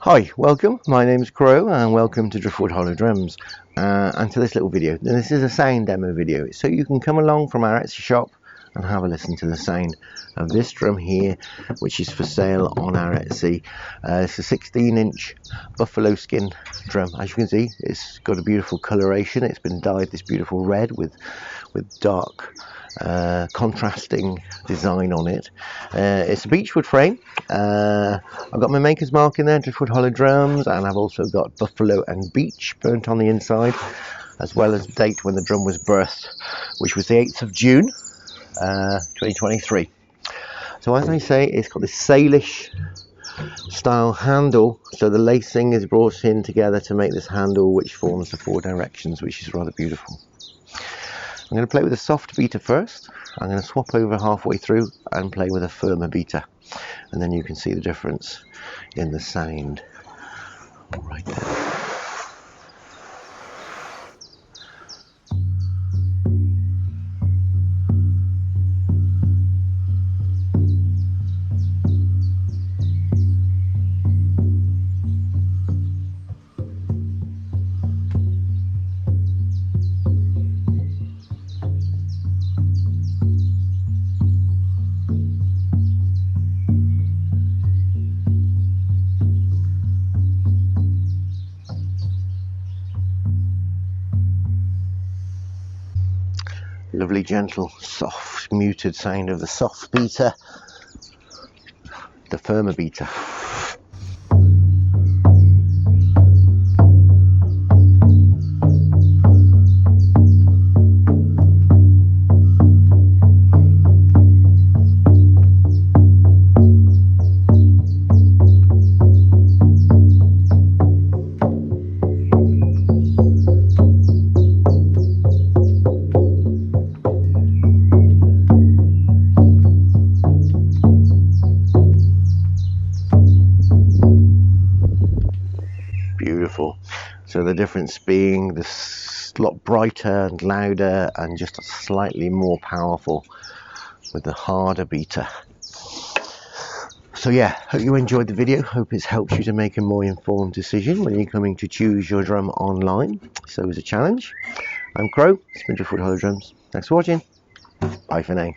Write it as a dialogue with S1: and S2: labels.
S1: Hi, welcome. My name is Crow and welcome to Driftwood Hollow Drums and to this little video. Now, this is a sound demo video, so you can come along from our Etsy shop and have a listen to the sound of this drum here, which is for sale on our Etsy. It's a 16-inch buffalo skin drum. As you can see, it's got a beautiful coloration. It's been dyed this beautiful red with dark contrasting design on it. It's a beechwood frame. I've got my maker's mark in there, Driftwood Hollow Drums, and I've also got buffalo and beech burnt on the inside, as well as the date when the drum was birthed, which was the 8th of June 2023. So as I say, it's got this sailish style handle, so the lacing is brought in together to make this handle which forms the 4 directions, which is rather beautiful. I'm going to play with a soft beater first. I'm going to swap over halfway through and play with a firmer beater, and then you can see the difference in the sound right there. Lovely, gentle, soft, muted sound of the soft beater, the firmer beater. Beautiful. So the difference being this lot brighter and louder and just slightly more powerful with the harder beater. So yeah, hope you enjoyed the video. Hope it's helped you to make a more informed decision when you're coming to choose your drum online. So as a challenge, I'm Crow, it's been Driftwood Hollow Drums. Thanks for watching. Bye for now.